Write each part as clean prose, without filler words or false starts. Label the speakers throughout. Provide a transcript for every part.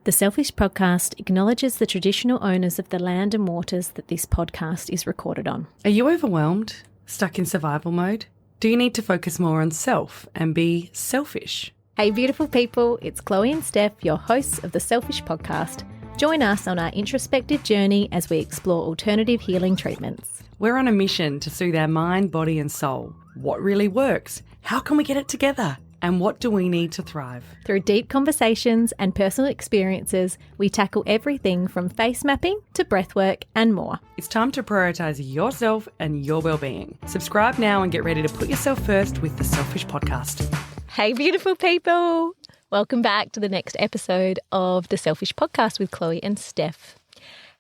Speaker 1: The Selfish Podcast acknowledges the traditional owners of the land and waters that this podcast is recorded on.
Speaker 2: Are you overwhelmed? Stuck in survival mode? Do you need to focus more on self and be selfish?
Speaker 1: Hey beautiful people, it's Chloe and Steph, your hosts of the Selfish Podcast. Join us on our introspective journey as we explore alternative healing treatments.
Speaker 2: We're on a mission to soothe our mind, body and soul. What really works? How can we get it together? And what do we need to thrive?
Speaker 1: Through deep conversations and personal experiences, we tackle everything from face mapping to breathwork and more.
Speaker 2: It's time to prioritise yourself and your well-being. Subscribe now and get ready to put yourself first with the Selfish Podcast.
Speaker 1: Hey beautiful people! Welcome back to the next episode of the Selfish Podcast with Chloe and Steph.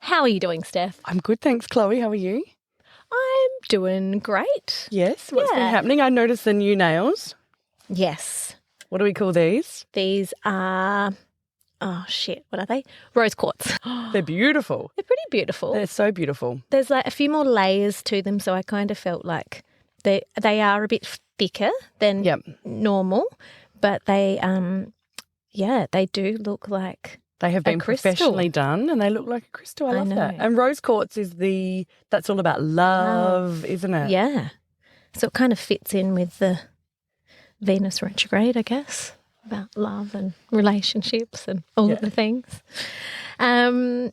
Speaker 1: How are you doing, Steph?
Speaker 3: I'm good, thanks, Chloe. How are you?
Speaker 1: I'm doing great.
Speaker 3: Yes, what's been happening? I noticed the new nails.
Speaker 1: Yes.
Speaker 3: What do we call these?
Speaker 1: These are, what are they? Rose quartz.
Speaker 3: They're beautiful.
Speaker 1: They're pretty beautiful.
Speaker 3: They're so beautiful.
Speaker 1: There's like a few more layers to them, so I kind of felt like they are a bit thicker than normal, but they they do look like
Speaker 3: they have been professionally done and they look like a crystal. I love that. And rose quartz is that's all about love, isn't it?
Speaker 1: Yeah. So it kind of fits in with the Venus retrograde, I guess, about love and relationships and all of the things. My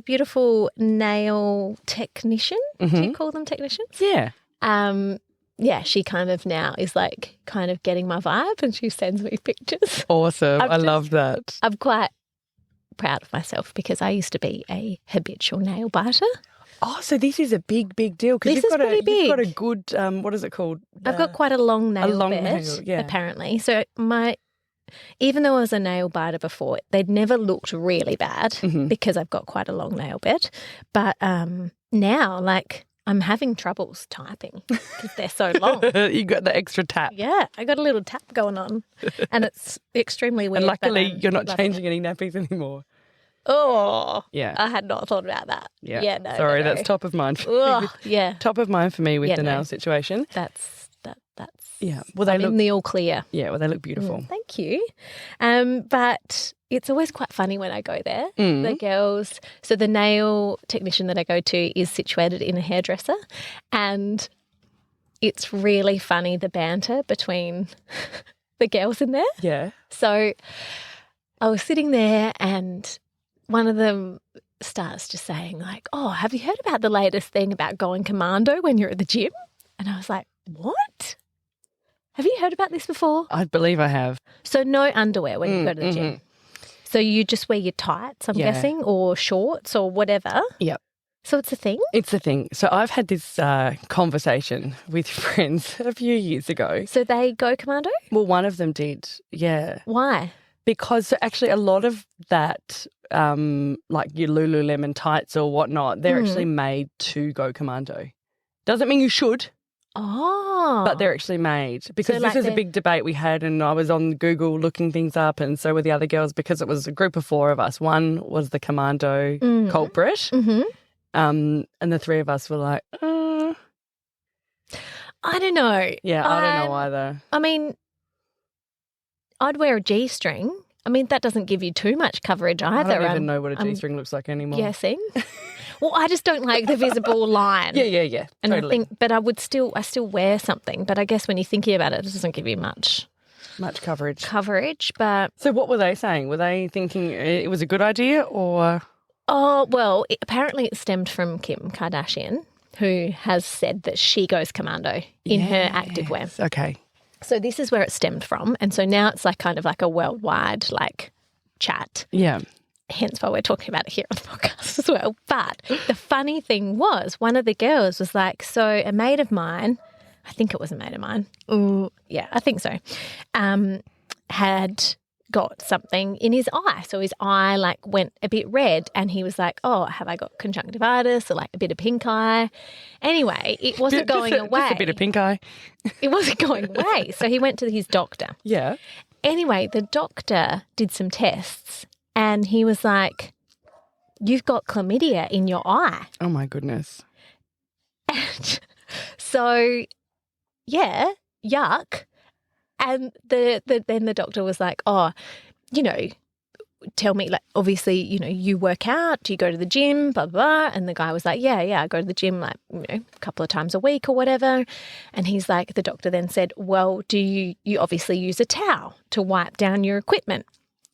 Speaker 1: beautiful nail technician, do you call them technicians?
Speaker 3: Yeah.
Speaker 1: She kind of now is like kind of getting my vibe and she sends me pictures.
Speaker 3: Awesome. I love that.
Speaker 1: I'm quite proud of myself because I used to be a habitual nail biter.
Speaker 3: Oh, so this is a big, big deal.
Speaker 1: This is pretty big.
Speaker 3: You've got a good, what is it called?
Speaker 1: I've got quite a long nail bed, apparently. So even though I was a nail biter before, they'd never looked really bad because I've got quite a long nail bed. But now, like, I'm having troubles typing because they're so long.
Speaker 3: You got the extra tap.
Speaker 1: Yeah, I got a little tap going on and it's extremely weird.
Speaker 3: And luckily, you're not changing any nappies anymore.
Speaker 1: Oh,
Speaker 3: yeah.
Speaker 1: I had not thought about that.
Speaker 3: Yeah,
Speaker 1: no.
Speaker 3: Sorry, that's top of mind. Top of mind for me with the nail situation.
Speaker 1: That's
Speaker 3: yeah. Well, they
Speaker 1: look in the all clear.
Speaker 3: Yeah, well, they look beautiful.
Speaker 1: Thank you. But it's always quite funny when I go there. The girls. So the nail technician that I go to is situated in a hairdresser, and it's really funny the banter between the girls in there.
Speaker 3: Yeah.
Speaker 1: So I was sitting there and one of them starts just saying like, "Oh, have you heard about the latest thing about going commando when you're at the gym?" And I was like, "What? Have you heard about this before?"
Speaker 3: I believe I have.
Speaker 1: So no underwear when you go to the gym. So you just wear your tights, I'm guessing, or shorts or whatever.
Speaker 3: Yep.
Speaker 1: So it's a thing?
Speaker 3: It's a thing. So I've had this conversation with friends a few years ago.
Speaker 1: So they go commando?
Speaker 3: Well, one of them did, yeah.
Speaker 1: Why?
Speaker 3: Because actually a lot of that, like your Lululemon tights or whatnot, they're actually made to go commando. Doesn't mean you should.
Speaker 1: Oh.
Speaker 3: But they're actually made. Because this is a big debate we had and I was on Google looking things up and so were the other girls because it was a group of four of us. One was the commando culprit and the three of us were like,
Speaker 1: I don't know.
Speaker 3: Yeah, I don't know either.
Speaker 1: I mean, I'd wear a G-string. I mean, that doesn't give you too much coverage either.
Speaker 3: I don't even know what a G-string looks like anymore.
Speaker 1: Guessing. Well, I just don't like the visible line.
Speaker 3: Yeah.
Speaker 1: And
Speaker 3: totally.
Speaker 1: I think, but I still wear something. But I guess when you're thinking about it, it doesn't give you much
Speaker 3: coverage.
Speaker 1: But
Speaker 3: so what were they saying? Were they thinking it was a good idea or?
Speaker 1: Oh, well, apparently it stemmed from Kim Kardashian, who has said that she goes commando in her activewear.
Speaker 3: Okay.
Speaker 1: So this is where it stemmed from. And so now it's like kind of like a worldwide like chat.
Speaker 3: Yeah.
Speaker 1: Hence why we're talking about it here on the podcast as well. But the funny thing was one of the girls was like, so a mate of mine, I think it was a mate of mine. Yeah, I think so, had got something in his eye. So his eye like went a bit red and he was like, oh, have I got conjunctivitis or like a bit of pink eye? Anyway, it wasn't going away.
Speaker 3: Just a bit of pink eye.
Speaker 1: It wasn't going away. So he went to his doctor.
Speaker 3: Yeah.
Speaker 1: Anyway, the doctor did some tests and he was like, you've got chlamydia in your eye.
Speaker 3: Oh, my goodness.
Speaker 1: And so, yeah, yuck. And then the doctor was like, oh, you know, tell me, like, obviously, you know, you work out, do you go to the gym, blah, blah, blah. And the guy was like, yeah, I go to the gym, like, you know, a couple of times a week or whatever. And he's like, the doctor then said, well, do you obviously use a towel to wipe down your equipment?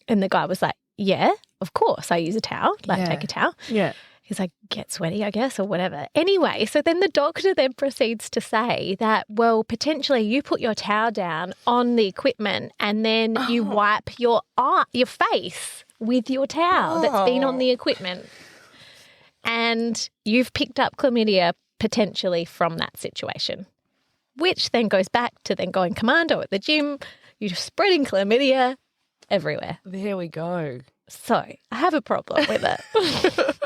Speaker 1: And the guy was like, yeah, of course I use a towel, like take a towel.
Speaker 3: Yeah.
Speaker 1: He's like, get sweaty, I guess, or whatever. Anyway, so then the doctor then proceeds to say that, well, potentially you put your towel down on the equipment and then you wipe your face with your towel that's been on the equipment. And you've picked up chlamydia potentially from that situation, which then goes back to then going commando at the gym. You're spreading chlamydia everywhere.
Speaker 3: There we go.
Speaker 1: So I have a problem with it.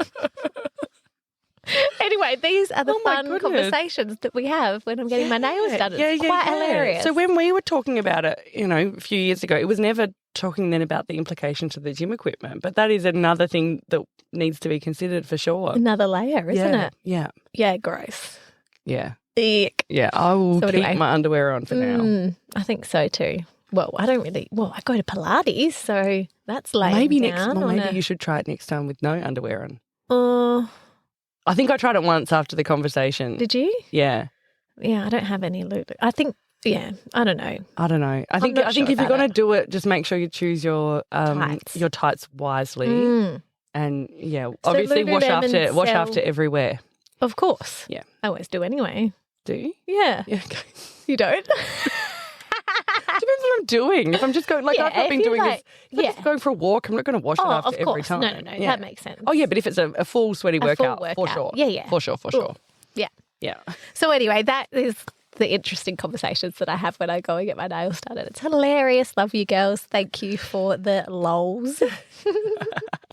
Speaker 1: Anyway, these are the fun conversations that we have when I'm getting my nails done. It's quite hilarious.
Speaker 3: So when we were talking about it, you know, a few years ago, it was never talking then about the implications of the gym equipment. But that is another thing that needs to be considered for sure.
Speaker 1: Another layer, isn't it?
Speaker 3: Yeah.
Speaker 1: Yeah, gross.
Speaker 3: Yeah.
Speaker 1: Ick.
Speaker 3: Yeah, I will keep my underwear on for now.
Speaker 1: I think so too. Well, I go to Pilates, so that's laying
Speaker 3: maybe
Speaker 1: down.
Speaker 3: Maybe you should try it next time with no underwear on. I think I tried it once after the conversation.
Speaker 1: Did you?
Speaker 3: Yeah.
Speaker 1: Yeah, I don't have any lube. I think, I don't know.
Speaker 3: I think if you're going to do it, just make sure you choose your tights wisely. And obviously wash after every wear.
Speaker 1: Of course.
Speaker 3: Yeah.
Speaker 1: I always do anyway.
Speaker 3: Do you?
Speaker 1: Yeah.
Speaker 3: Yeah. Okay.
Speaker 1: You don't?
Speaker 3: Depends what I'm doing. If I'm just going, I've been doing this. If I'm just going for a walk, I'm not going to wash it after every time.
Speaker 1: No. That makes sense.
Speaker 3: Oh, yeah, but if it's a full sweaty workout, for sure.
Speaker 1: Yeah.
Speaker 3: For sure.
Speaker 1: Yeah.
Speaker 3: Yeah.
Speaker 1: So anyway, that is the interesting conversations that I have when I go and get my nails done. And it's hilarious. Love you girls. Thank you for the lols.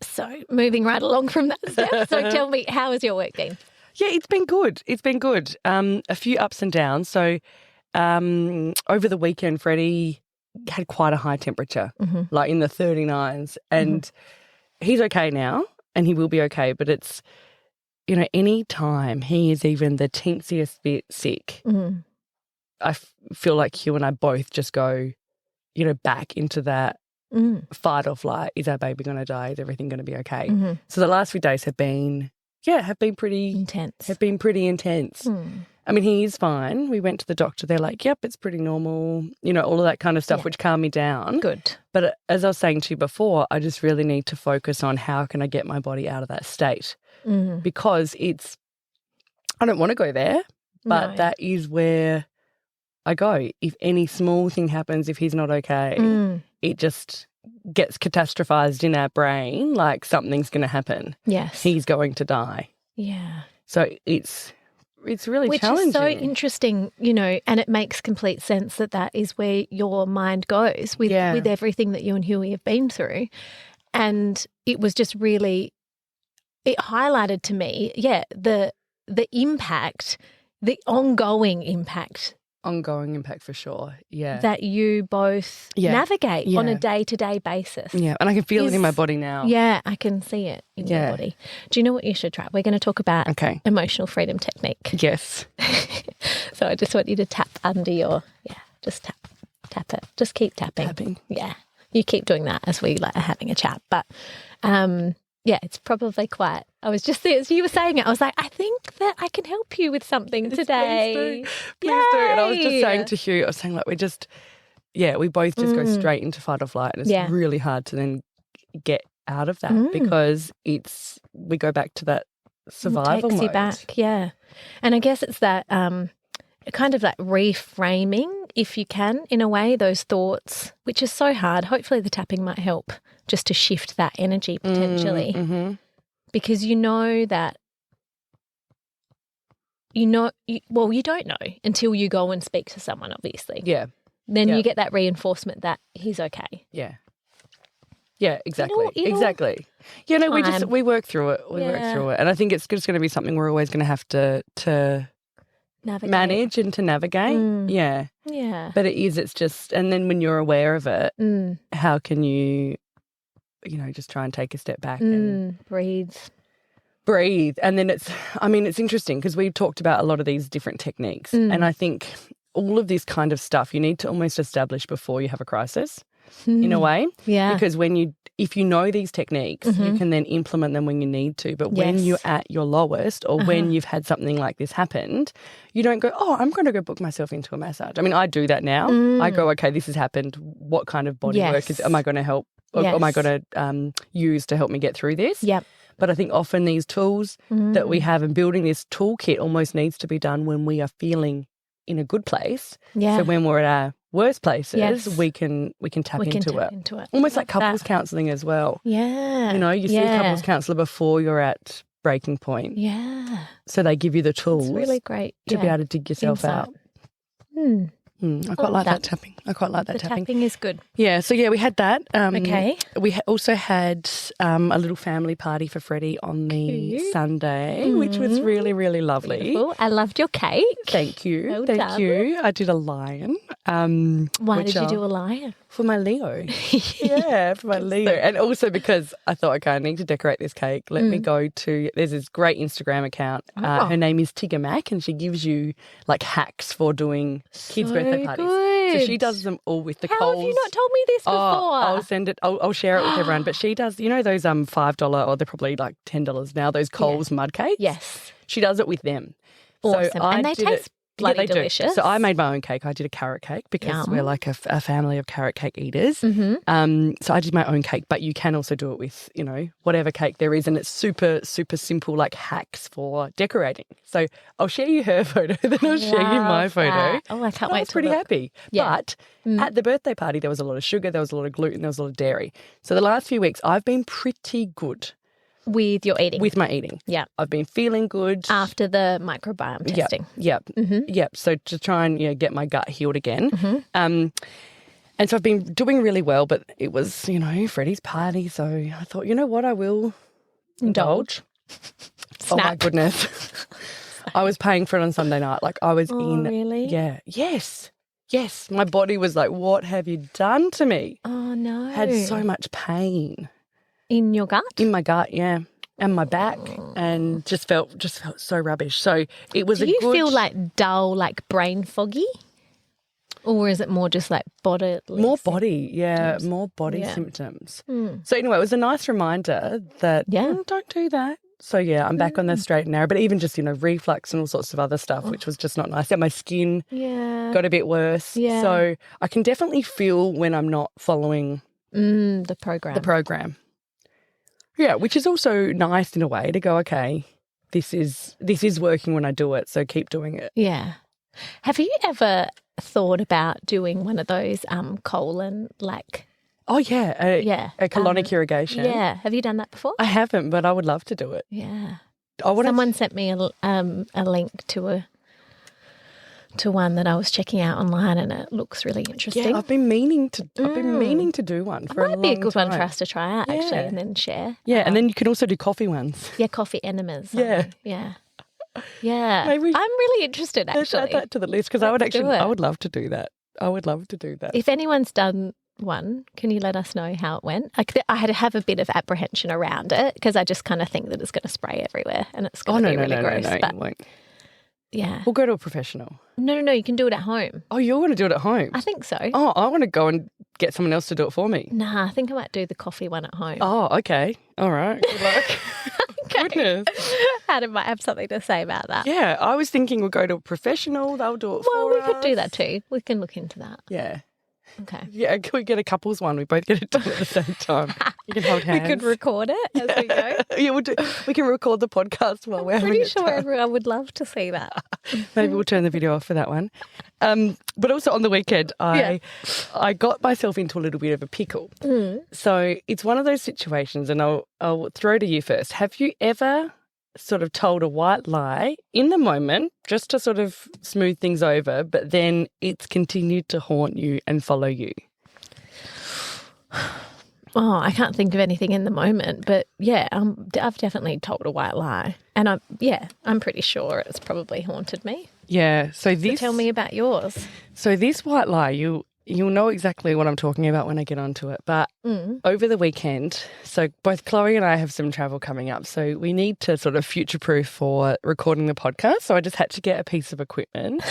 Speaker 1: So moving right along from that, Steph. So tell me, how has your work been?
Speaker 3: Yeah, it's been good. A few ups and downs. So over the weekend, Freddie had quite a high temperature, like in the 39s. And he's okay now and he will be okay. But it's, you know, any time he is even the teensiest bit sick, I feel like you and I both just go, you know, back into that fight or flight. Is our baby going to die? Is everything going to be okay? So the last few days have been pretty intense. I mean, he is fine. We went to the doctor. They're like, yep, it's pretty normal, you know, all of that kind of stuff, which calmed me down.
Speaker 1: Good.
Speaker 3: But as I was saying to you before, I just really need to focus on how can I get my body out of that state because I don't want to go there, but that is where I go. If any small thing happens, if he's not okay, it just gets catastrophized in our brain like something's going to happen.
Speaker 1: Yes.
Speaker 3: He's going to die.
Speaker 1: Yeah.
Speaker 3: So it's really challenging.
Speaker 1: Which is so interesting, you know, and it makes complete sense that is where your mind goes with everything that you and Huey have been through. And it was just really, it highlighted to me, the impact, the ongoing impact.
Speaker 3: Ongoing impact for sure, yeah.
Speaker 1: That you both navigate on a day-to-day basis.
Speaker 3: Yeah, and I can feel it in my body now.
Speaker 1: Yeah, I can see it in your body. Do you know what you should try? We're going to talk about emotional freedom technique.
Speaker 3: Yes.
Speaker 1: So I just want you to tap under your, just tap it. Just keep tapping.
Speaker 3: Tapping.
Speaker 1: Yeah, you keep doing that as we are having a chat. But it's probably quite. I was just as you were saying it, I was like, I think that I can help you with something today.
Speaker 3: Please do. And I was just saying to Hugh, I was saying we just, we both just go straight into fight or flight, and it's really hard to then get out of that because we go back to that survival
Speaker 1: mode. Takes you back, and I guess it's that kind of that reframing, if you can, in a way, those thoughts, which is so hard. Hopefully the tapping might help just to shift that energy potentially. Because you know that, you don't know until you go and speak to someone, obviously.
Speaker 3: Yeah.
Speaker 1: Then you get that reinforcement that he's okay.
Speaker 3: Yeah. Yeah, exactly. Exactly. You know, we work through it. We work through it. And I think it's just going to be something we're always going to have to manage and to navigate. Yeah.
Speaker 1: Yeah.
Speaker 3: But it's just, and then when you're aware of it, how can you, you know, just try and take a step back and
Speaker 1: breathe.
Speaker 3: And then it's interesting because we talked about a lot of these different techniques. And I think all of this kind of stuff you need to almost establish before you have a crisis in a way.
Speaker 1: Yeah.
Speaker 3: Because if you know these techniques, you can then implement them when you need to. But when you're at your lowest or when you've had something like this happened, you don't go, oh, I'm going to go book myself into a massage. I mean, I do that now. I go, okay, this has happened. What kind of body work am I going to help? Or am I going to use to help me get through this?
Speaker 1: Yep.
Speaker 3: But I think often these tools that we have and building this toolkit almost needs to be done when we are feeling in a good place.
Speaker 1: Yeah.
Speaker 3: So when we're at our worst places, we can tap into it. Almost like couples counselling as well.
Speaker 1: Yeah.
Speaker 3: You know, you see a couples counsellor before you're at breaking point.
Speaker 1: Yeah.
Speaker 3: So they give you the tools
Speaker 1: really great
Speaker 3: to be able to dig yourself out. I quite like that tapping. I quite like that tapping.
Speaker 1: Tapping is good.
Speaker 3: Yeah, so we had that.
Speaker 1: Okay.
Speaker 3: We also had a little family party for Freddie on the Sunday, which was really, really lovely.
Speaker 1: Beautiful. I loved your cake.
Speaker 3: Thank you.
Speaker 1: Well
Speaker 3: Thank
Speaker 1: done.
Speaker 3: you. I did a lion.
Speaker 1: Why did you do a lion?
Speaker 3: For my Leo. Yeah, for my Leo. And also because I thought, okay, I need to decorate this cake. Let me go to, there's this great Instagram account. Her name is Tigger Mac, and she gives you like hacks for doing kids' birthday parties.
Speaker 1: Good.
Speaker 3: So she does them all with the coals.
Speaker 1: How have you not told me this before?
Speaker 3: I'll send it. I'll share it with everyone. But she does, you know, those $5 or they're probably like $10 now, those Coles mud cakes?
Speaker 1: Yes.
Speaker 3: She does it with them.
Speaker 1: Awesome.
Speaker 3: So
Speaker 1: and they taste bloody delicious.
Speaker 3: So I made my own cake. I did a carrot cake because we're like a family of carrot cake eaters. So I did my own cake, but you can also do it with, you know, whatever cake there is. And it's super, super simple, like hacks for decorating. So I'll share you her photo, then I'll share you my photo.
Speaker 1: Oh, I can't wait
Speaker 3: I was
Speaker 1: to
Speaker 3: pretty
Speaker 1: look.
Speaker 3: happy.
Speaker 1: Yeah.
Speaker 3: But at the birthday party, there was a lot of sugar, there was a lot of gluten, there was a lot of dairy. So the last few weeks, I've been pretty good.
Speaker 1: With your eating?
Speaker 3: With my eating.
Speaker 1: Yeah.
Speaker 3: I've been feeling good.
Speaker 1: After the microbiome testing?
Speaker 3: Yep. So to try and get my gut healed again. And so I've been doing really well, but it was, you know, Freddie's party. So I thought, you know what, I will indulge. Oh, my goodness. I was paying for it on Sunday night. Like I was in.
Speaker 1: Really?
Speaker 3: Yeah. Yes. My body was like, what have you done to me?
Speaker 1: Oh, no.
Speaker 3: I had so much pain.
Speaker 1: In your gut?
Speaker 3: In my gut, yeah. And my back, and just felt so rubbish. So it was
Speaker 1: Do you feel like dull, like brain foggy? Or is it more just like body?
Speaker 3: More body, more body symptoms. So anyway, it was a nice reminder that don't do that. So yeah, I'm back on the straight and narrow, but even just, you know, reflux and all sorts of other stuff, which was just not nice. And my skin got a bit worse. Yeah. So I can definitely feel when I'm not following
Speaker 1: the program.
Speaker 3: Yeah, which is also nice in a way to go, okay, this is working when I do it, so keep doing it.
Speaker 1: Yeah. Have you ever thought about doing one of those colon like?
Speaker 3: Oh yeah, a colonic irrigation.
Speaker 1: Yeah, have you done that before?
Speaker 3: I haven't, but I would love to do it.
Speaker 1: Yeah. Someone sent me a link to one that I was checking out online, and it looks really interesting.
Speaker 3: Yeah, I've been meaning to do one for a long time.
Speaker 1: Might be a good one for us to try out actually, and then share.
Speaker 3: Yeah, and then you can also do coffee ones.
Speaker 1: Yeah, coffee enemas.
Speaker 3: Yeah.
Speaker 1: Yeah. I'm really interested actually.
Speaker 3: Let's add that to the list because I would love to do that. I would love to do that.
Speaker 1: If anyone's done one, can you let us know how it went? I had to have a bit of apprehension around it because I just kind of think that it's going to spray everywhere and it's going to be really gross.
Speaker 3: No,
Speaker 1: but
Speaker 3: it won't.
Speaker 1: Yeah.
Speaker 3: We'll go to a professional.
Speaker 1: No, you can do it at home.
Speaker 3: Oh, you want to do it at home?
Speaker 1: I think so.
Speaker 3: Oh, I want to go and get someone else to do it for me.
Speaker 1: Nah, I think I might do the coffee one at home.
Speaker 3: Oh, okay. All right. Good luck.
Speaker 1: Okay.
Speaker 3: Goodness.
Speaker 1: Adam might have something to say about that.
Speaker 3: Yeah, I was thinking we'll go to a professional. They'll do it for us.
Speaker 1: Well, we could do that too. We can look into that.
Speaker 3: Yeah.
Speaker 1: Okay.
Speaker 3: Yeah, can we get a couples one? We both get it done at the same time. You can hold hands.
Speaker 1: We could record it as we go.
Speaker 3: Yeah, we can record the podcast while we're having it.
Speaker 1: Pretty sure everyone would love to see that.
Speaker 3: Maybe we'll turn the video off for that one. But also on the weekend, I got myself into a little bit of a pickle. So it's one of those situations, and I'll throw to you first. Have you ever sort of told a white lie in the moment just to sort of smooth things over, but then it's continued to haunt you and follow you?
Speaker 1: Oh, I can't think of anything in the moment, but yeah, I've definitely told a white lie, and I'm pretty sure it's probably haunted me.
Speaker 3: Yeah. So
Speaker 1: tell me about yours.
Speaker 3: So this white lie, you'll know exactly what I'm talking about when I get onto it. But over the weekend, so both Chloe and I have some travel coming up, so we need to sort of future-proof for recording the podcast. So I just had to get a piece of equipment.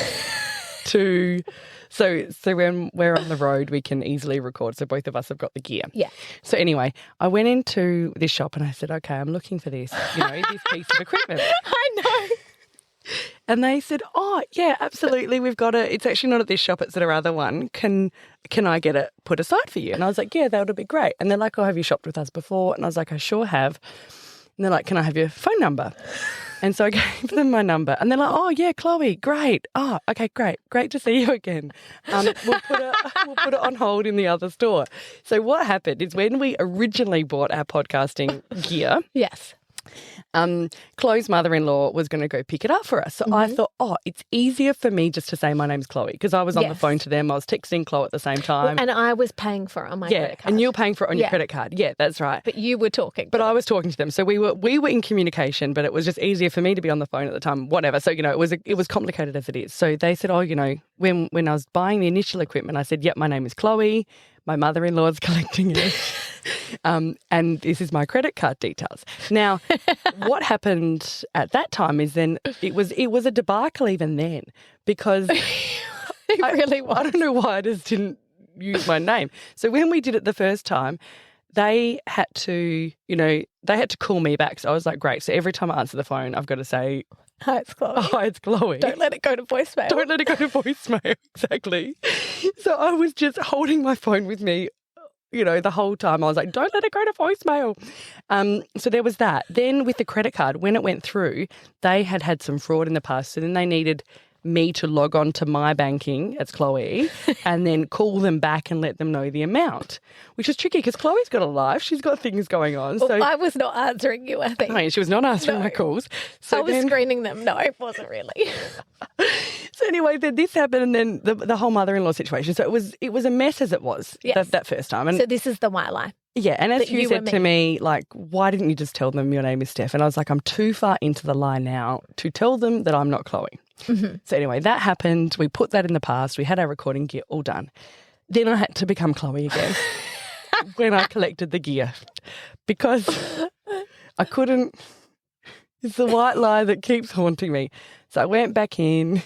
Speaker 3: to so when we're on the road, we can easily record. So both of us have got the gear.
Speaker 1: Yeah.
Speaker 3: So anyway, I went into this shop and I said, okay, I'm looking for this, this piece of equipment.
Speaker 1: I know.
Speaker 3: And they said, oh, yeah, absolutely. We've got it. It's actually not at this shop. It's at our other one. Can I get it put aside for you? And I was like, yeah, that would be great. And they're like, oh, have you shopped with us before? And I was like, I sure have. And they're like, can I have your phone number? And so I gave them my number. And they're like, oh, yeah, Chloe, great. Oh, okay, great. Great to see you again. We'll put it on hold in the other store. So what happened is when we originally bought our podcasting gear.
Speaker 1: Yes.
Speaker 3: Chloe's mother-in-law was going to go pick it up for us. So I thought, it's easier for me just to say my name's Chloe because I was on the phone to them. I was texting Chloe at the same time.
Speaker 1: Well, and I was paying for it on my credit card.
Speaker 3: And you were paying for it on your credit card. Yeah, that's right.
Speaker 1: But you were talking.
Speaker 3: But I was talking to them. So we were in communication, but it was just easier for me to be on the phone at the time, whatever. So, it was complicated as it is. So they said, when I was buying the initial equipment, I said, yep, my name is Chloe. My mother-in-law is collecting it. And this is my credit card details. Now, what happened at that time is then it was a debacle even then because
Speaker 1: it really was.
Speaker 3: I don't know why I just didn't use my name. So when we did it the first time, they had to call me back. So I was like, great. So every time I answer the phone, I've got to say,
Speaker 1: hi, it's Chloe.
Speaker 3: Hi, it's Chloe.
Speaker 1: Don't let it go to voicemail.
Speaker 3: Don't let it go to voicemail. Exactly. So I was just holding my phone with me, the whole time. I was like, don't let it go to voicemail. So there was that. Then with the credit card, when it went through, they had some fraud in the past. So then they needed me to log on to my banking, it's Chloe, and then call them back and let them know the amount, which is tricky because Chloe's got a life. She's got things going on.
Speaker 1: Well, so I was not answering you, I think.
Speaker 3: No, she was not answering my calls. So
Speaker 1: I was screening them. No, it wasn't really.
Speaker 3: So anyway, then this happened and then the whole mother-in-law situation. So it was a mess as it was that first time. And
Speaker 1: so this is the white lie.
Speaker 3: Yeah, and as you said to me, like, why didn't you just tell them your name is Steph? And I was like, I'm too far into the lie now to tell them that I'm not Chloe. Mm-hmm. So anyway, that happened. We put that in the past. We had our recording gear all done. Then I had to become Chloe again when I collected the gear because I couldn't. It's the white lie that keeps haunting me. So I went back in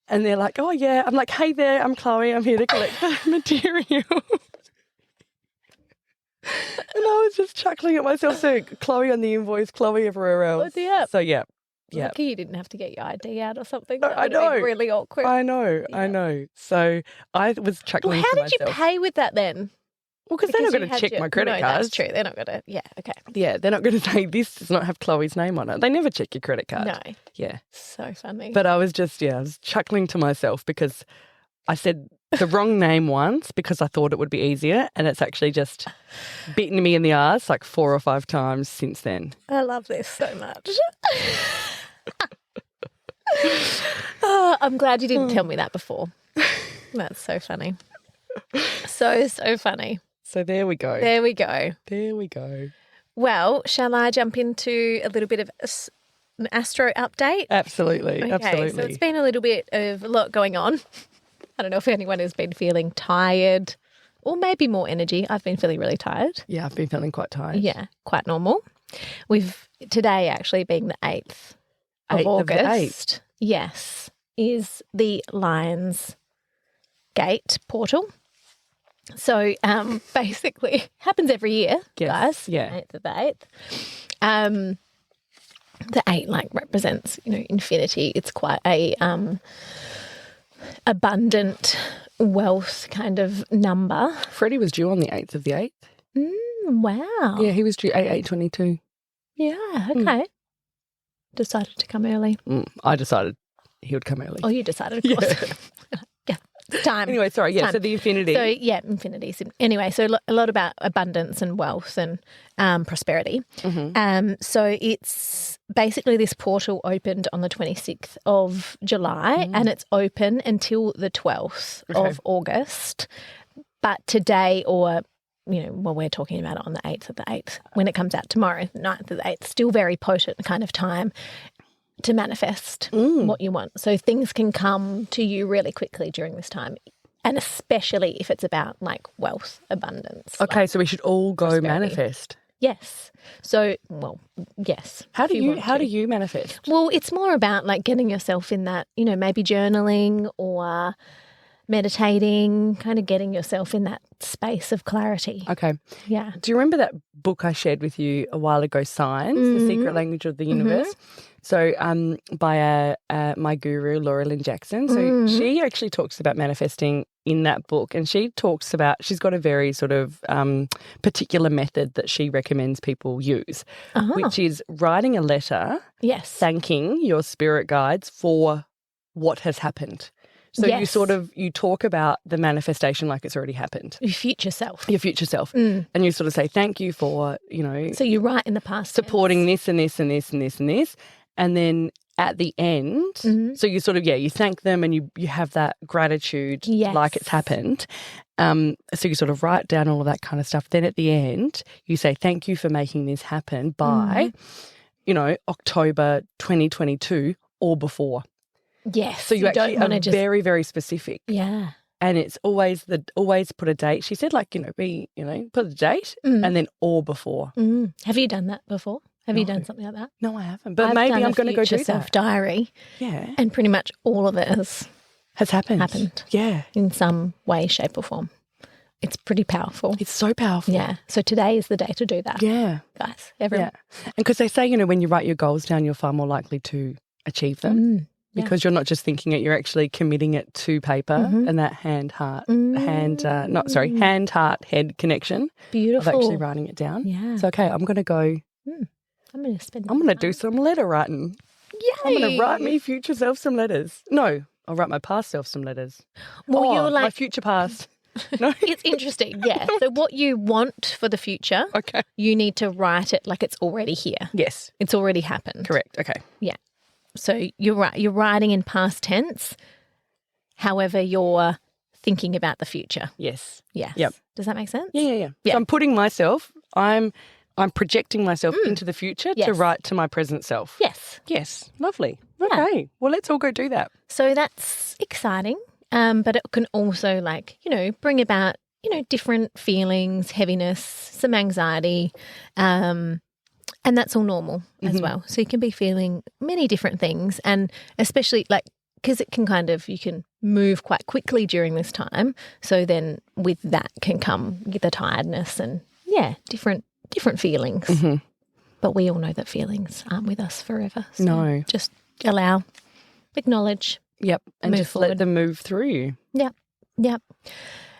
Speaker 3: and they're like, oh, yeah. I'm like, hey there, I'm Chloe. I'm here to collect the material. And I was just chuckling at myself. So Chloe on the invoice, Chloe everywhere else.
Speaker 1: Oh, yeah.
Speaker 3: So, yeah.
Speaker 1: Lucky you didn't have to get your ID out or something.
Speaker 3: No,
Speaker 1: that would have been really awkward.
Speaker 3: I know. So I was chuckling to myself.
Speaker 1: How did you pay with that then?
Speaker 3: Well, because they're not going to check my credit card.
Speaker 1: That's true. They're not going to. Yeah, okay.
Speaker 3: Yeah, they're not going to say this does not have Chloe's name on it. They never check your credit card.
Speaker 1: No.
Speaker 3: Yeah.
Speaker 1: So funny.
Speaker 3: But I was just, I was chuckling to myself because I said the wrong name once because I thought it would be easier, and it's actually just bitten me in the arse like 4 or 5 times since then.
Speaker 1: I love this so much. Oh, I'm glad you didn't tell me that before. That's so funny. So funny.
Speaker 3: So there we go.
Speaker 1: There we go.
Speaker 3: There we go.
Speaker 1: Well, shall I jump into a little bit of an astro update?
Speaker 3: Absolutely.
Speaker 1: Okay,
Speaker 3: absolutely.
Speaker 1: So it's been a little bit of a lot going on. I don't know if anyone has been feeling tired or maybe more energy. I've been feeling really tired.
Speaker 3: Yeah, I've been feeling quite tired.
Speaker 1: Yeah, quite normal. We've today actually being the 8th of August. Yes, is the Lion's Gate portal. So basically happens every year, guys.
Speaker 3: Yeah.
Speaker 1: 8th of the 8th. The 8 represents, infinity. It's quite a abundant wealth kind of number.
Speaker 3: Freddie was due on the 8th of the 8th.
Speaker 1: Wow.
Speaker 3: Yeah, he was due 8/8/22.
Speaker 1: Yeah, okay. Decided to come early.
Speaker 3: I decided he would come early.
Speaker 1: Oh, you decided, of course. Yeah. Time.
Speaker 3: Anyway, sorry. Yeah, so the infinity.
Speaker 1: So, yeah, infinity. Anyway, so a lot about abundance and wealth and prosperity. Mm-hmm. So it's basically this portal opened on the 26th of July and it's open until the 12th of August. But today we're talking about it on the 8th of the 8th. When it comes out tomorrow, the 9th of the 8th, still very potent kind of time to manifest what you want. So things can come to you really quickly during this time, and especially if it's about wealth, abundance.
Speaker 3: Okay, so we should all go manifest.
Speaker 1: Yes. So, well, yes.
Speaker 3: How do you manifest?
Speaker 1: Well, it's more about like getting yourself in that, maybe journaling or meditating, kind of getting yourself in that space of clarity.
Speaker 3: Okay.
Speaker 1: Yeah.
Speaker 3: Do you remember that book I shared with you a while ago, Signs, The Secret Language of the Universe? So by my guru, Laura Lynn Jackson. So she actually talks about manifesting in that book, and she's got a very sort of particular method that she recommends people use, which is writing a letter thanking your spirit guides for what has happened. So you talk about the manifestation like it's already happened.
Speaker 1: Your future self.
Speaker 3: And you sort of say, thank you for,
Speaker 1: So you write in the past
Speaker 3: supporting this and this and this and this and this. And then at the end, so you sort of, you thank them and you have that gratitude like it's happened. So you sort of write down all of that kind of stuff. Then at the end, you say, thank you for making this happen by, October 2022 or before.
Speaker 1: Yes.
Speaker 3: So you actually are very, very specific.
Speaker 1: Yeah.
Speaker 3: And it's always put a date. She said, put a date and then or before.
Speaker 1: Have you done that before? Have you done something like that?
Speaker 3: No, I haven't. But maybe I'm going to go do that.
Speaker 1: Self-diary.
Speaker 3: Yeah.
Speaker 1: And pretty much all of it has happened. Yeah. In some way, shape or form. It's pretty powerful.
Speaker 3: It's so powerful.
Speaker 1: Yeah. So today is the day to do that.
Speaker 3: Yeah.
Speaker 1: Guys, everyone.
Speaker 3: Yeah. And because they say, when you write your goals down, you're far more likely to achieve them. Because you're not just thinking it, you're actually committing it to paper and that hand, heart, head connection.
Speaker 1: Beautiful.
Speaker 3: Of actually writing it down.
Speaker 1: Yeah.
Speaker 3: So, okay, I'm going to go.
Speaker 1: I'm going
Speaker 3: to do some letter writing.
Speaker 1: Yay.
Speaker 3: I'm going to write me future self some letters. No, I'll write my past self some letters.
Speaker 1: Well, you're
Speaker 3: my future past. No.
Speaker 1: It's interesting, yeah. So what you want for the future, you need to write it like it's already here.
Speaker 3: Yes.
Speaker 1: It's already happened.
Speaker 3: Correct, okay.
Speaker 1: Yeah. So you're right. You're writing in past tense. However, you're thinking about the future.
Speaker 3: Yes.
Speaker 1: Yes.
Speaker 3: Yep.
Speaker 1: Does that make sense?
Speaker 3: Yeah. So I'm putting myself. I'm projecting myself into the future to write to my present self.
Speaker 1: Yes.
Speaker 3: Yes. Lovely. Okay. Yeah. Well, let's all go do that.
Speaker 1: So that's exciting. But it can also bring about different feelings, heaviness, some anxiety. And that's all normal as well. So you can be feeling many different things, and especially because it can you can move quite quickly during this time. So then with that can come the tiredness and different feelings. But we all know that feelings aren't with us forever. So
Speaker 3: no.
Speaker 1: Just acknowledge.
Speaker 3: Yep. And
Speaker 1: move
Speaker 3: just
Speaker 1: forward.
Speaker 3: Let them move through you.
Speaker 1: Yep.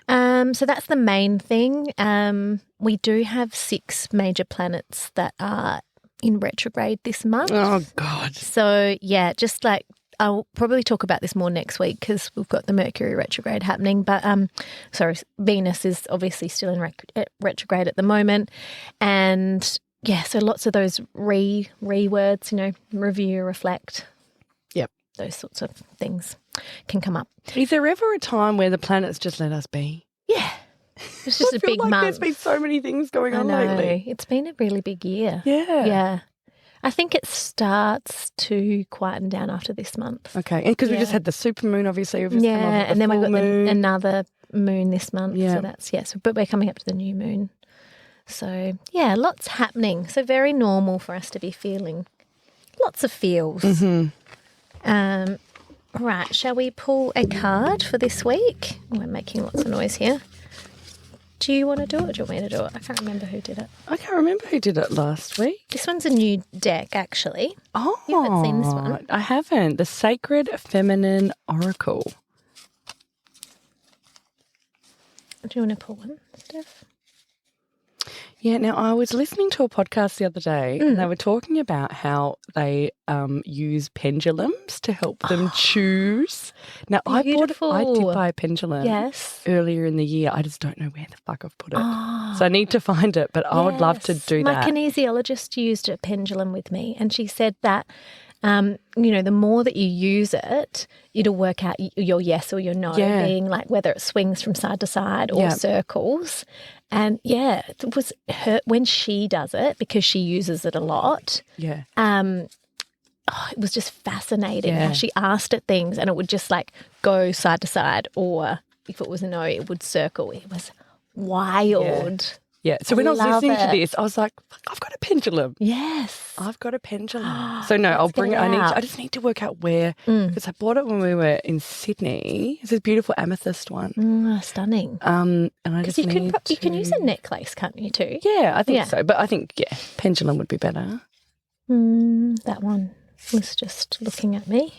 Speaker 1: So that's the main thing. We do have 6 major planets that are in retrograde this month.
Speaker 3: Oh, God.
Speaker 1: So, I'll probably talk about this more next week because we've got the Mercury retrograde happening. But, Venus is obviously still in retrograde at the moment. And, so lots of those re-words, review, reflect.
Speaker 3: Yep.
Speaker 1: Those sorts of things can come up.
Speaker 3: Is there ever a time where the planets just let us be?
Speaker 1: Yeah. It's just a big month.
Speaker 3: There's been so many things going on lately.
Speaker 1: It's been a really big year.
Speaker 3: Yeah.
Speaker 1: Yeah. I think it starts to quieten down after this month.
Speaker 3: Okay. And because we just had the supermoon, obviously.
Speaker 1: And then we've got another moon this month.
Speaker 3: Yeah.
Speaker 1: So that's, but we're coming up to the new moon. So, lots happening. So very normal for us to be feeling lots of feels. Right, shall we pull a card for this week? We're making lots of noise here. Do you want to do it or do you want me to do it? I can't remember who did it.
Speaker 3: I can't remember who did it last week.
Speaker 1: This one's a new deck, actually.
Speaker 3: Oh.
Speaker 1: You haven't seen this one?
Speaker 3: I haven't. The Sacred Feminine Oracle.
Speaker 1: Do you want to pull one, Steph?
Speaker 3: Yeah, now I was listening to a podcast the other day and they were talking about how they use pendulums to help them choose. Now, I did buy a pendulum earlier in the year. I just don't know where the fuck I've put it. So I need to find it, but I would love to do that.
Speaker 1: My kinesiologist used a pendulum with me and she said that the more that you use it, it'll work out your yes or your no, being like whether it swings from side to side or circles. And it was her when she does it because she uses it a lot. Yeah. It was just fascinating how she asked it things and it would just go side to side, or if it was a no, it would circle. It was wild.
Speaker 3: Yeah. So when I was
Speaker 1: love
Speaker 3: listening to
Speaker 1: it.
Speaker 3: this, I was like, fuck, I've got a pendulum.
Speaker 1: Yes.
Speaker 3: I've got a pendulum. So no, I'll bring it.
Speaker 1: out.
Speaker 3: I just need to work out where, because I bought it when we were in Sydney. It's a beautiful amethyst one.
Speaker 1: Stunning.
Speaker 3: And I just
Speaker 1: You can use a necklace, can't you, too?
Speaker 3: Yeah, I think so. But I think, pendulum would be better.
Speaker 1: That one was just looking at me.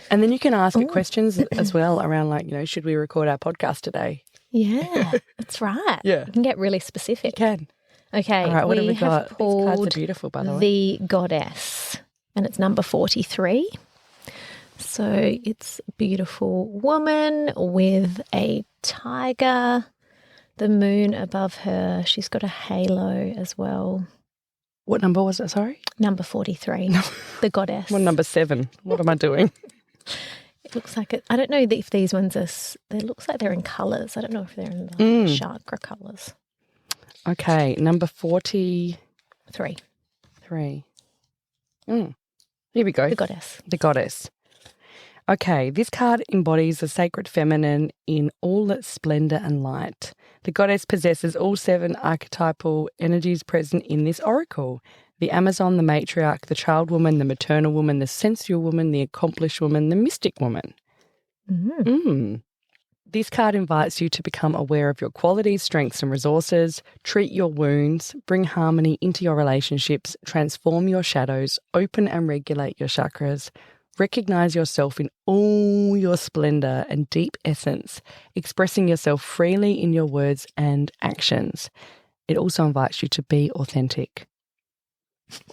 Speaker 3: And then you can ask it questions as well around, like, should we record our podcast today?
Speaker 1: Yeah, that's right.
Speaker 3: Yeah.
Speaker 1: You can get really specific.
Speaker 3: You can.
Speaker 1: Okay.
Speaker 3: All right, what have we
Speaker 1: have
Speaker 3: got? These
Speaker 1: pulled
Speaker 3: cards are beautiful, by the way.
Speaker 1: The Goddess, and it's number 43. So it's a beautiful woman with a tiger, the moon above her. She's got a halo as well.
Speaker 3: What number was it, sorry?
Speaker 1: Number 43, the Goddess.
Speaker 3: Well, number 7. What am I doing?
Speaker 1: It looks like it. I don't know if these ones are. It looks like they're in colours. I don't know if they're in the chakra colours.
Speaker 3: Okay, number 43.
Speaker 1: 3.
Speaker 3: Here we go.
Speaker 1: The Goddess.
Speaker 3: The Goddess. Okay, this card embodies the sacred feminine in all its splendour and light. The Goddess possesses all 7 archetypal energies present in this oracle. The Amazon, the matriarch, the child woman, the maternal woman, the sensual woman, the accomplished woman, the mystic woman. This card invites you to become aware of your qualities, strengths and resources, treat your wounds, bring harmony into your relationships, transform your shadows, open and regulate your chakras, recognize yourself in all your splendour and deep essence, expressing yourself freely in your words and actions. It also invites you to be authentic.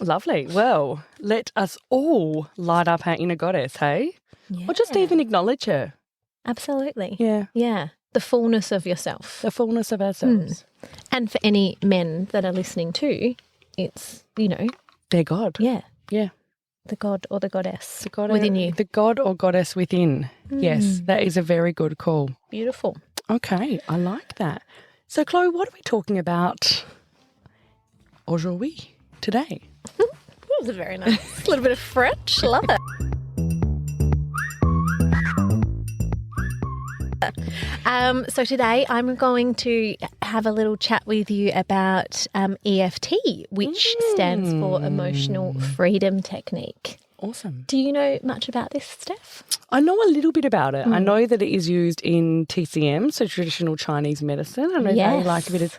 Speaker 3: Lovely. Well, let us all light up our inner goddess, hey?
Speaker 1: Yeah.
Speaker 3: Or just even acknowledge her.
Speaker 1: Absolutely.
Speaker 3: Yeah.
Speaker 1: Yeah. The fullness of yourself.
Speaker 3: The fullness of ourselves.
Speaker 1: And for any men that are listening too, it's,
Speaker 3: They're God.
Speaker 1: Yeah.
Speaker 3: Yeah.
Speaker 1: The God or the Goddess
Speaker 3: The God
Speaker 1: within you.
Speaker 3: The God or Goddess within. Yes, that is a very good call.
Speaker 1: Beautiful.
Speaker 3: Okay, I like that. So, Chloe, what are we talking about aujourd'hui, today?
Speaker 1: That was very nice. A little bit of French. Love it. So today I'm going to have a little chat with you about EFT, which stands for Emotional Freedom Technique.
Speaker 3: Awesome.
Speaker 1: Do you know much about this, Steph?
Speaker 3: I know a little bit about it. I know that it is used in TCM, so traditional Chinese medicine. I know they like a bit of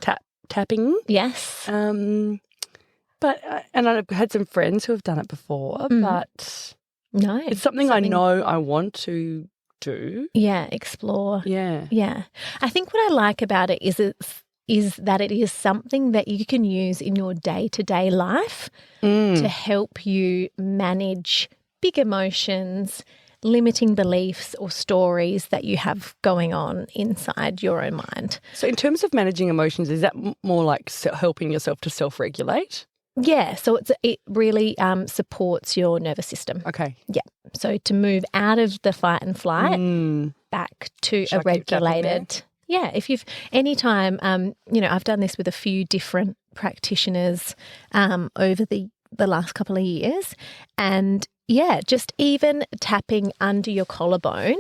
Speaker 3: tapping.
Speaker 1: Yes.
Speaker 3: But and I've had some friends who have done it before, but
Speaker 1: no,
Speaker 3: it's something I know I want to do.
Speaker 1: Yeah, explore.
Speaker 3: Yeah.
Speaker 1: Yeah. I think what I like about it is that it is something that you can use in your day-to-day life to help you manage big emotions, limiting beliefs or stories that you have going on inside your own mind.
Speaker 3: So in terms of managing emotions, is that more like helping yourself to self-regulate?
Speaker 1: Yeah, so it really supports your nervous system.
Speaker 3: Okay.
Speaker 1: Yeah, so to move out of the fight and flight back to a regulated. Yeah, if you've anytime, I've done this with a few different practitioners over the last couple of years, and yeah, just even tapping under your collarbone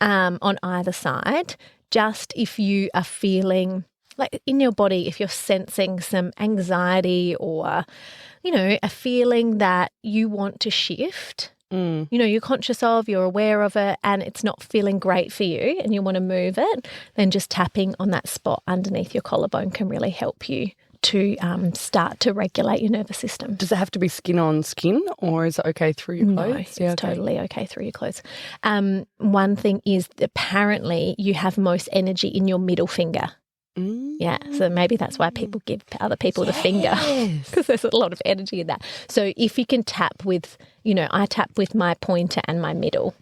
Speaker 1: on either side, just if you are feeling like in your body, if you're sensing some anxiety or, a feeling that you want to shift, you're conscious of, you're aware of it and it's not feeling great for you and you want to move it, then just tapping on that spot underneath your collarbone can really help you to start to regulate your nervous system.
Speaker 3: Does it have to be skin on skin or is it okay through your clothes?
Speaker 1: No, it's totally okay through your clothes. One thing is apparently you have most energy in your middle finger. Yeah, so maybe that's why people give other people the finger because there's a lot of energy in that. So if you can tap with, I tap with my pointer and my middle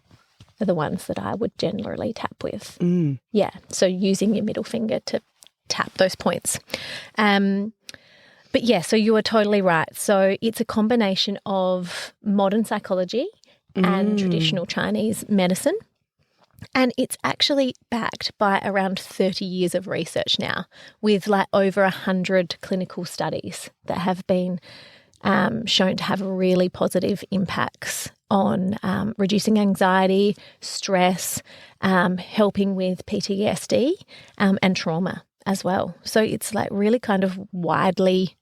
Speaker 1: are the ones that I would generally tap with. Yeah, so using your middle finger to tap those points. But yeah, so you are totally right. So it's a combination of modern psychology and traditional Chinese medicine. And it's actually backed by around 30 years of research now with like over 100 clinical studies that have been shown to have really positive impacts on reducing anxiety, stress, helping with PTSD and trauma as well. So it's like really kind of widely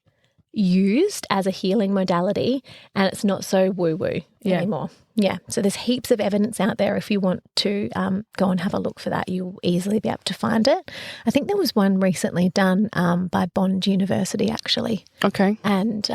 Speaker 1: used as a healing modality, and it's not so woo-woo anymore. Yeah. So there's heaps of evidence out there. If you want to go and have a look for that, you'll easily be able to find it. I think there was one recently done by Bond University, actually.
Speaker 3: Okay.
Speaker 1: And,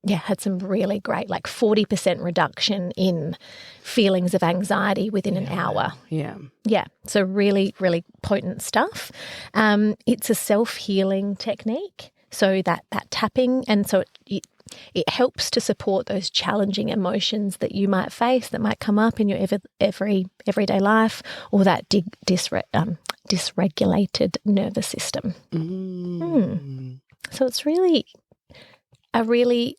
Speaker 1: had some really great, like 40% reduction in feelings of anxiety within an hour.
Speaker 3: Yeah.
Speaker 1: Yeah. So really, really potent stuff. It's a self-healing technique. So that tapping, and so it helps to support those challenging emotions that you might face, that might come up in your everyday life, or that dysregulated nervous system. So it's really a really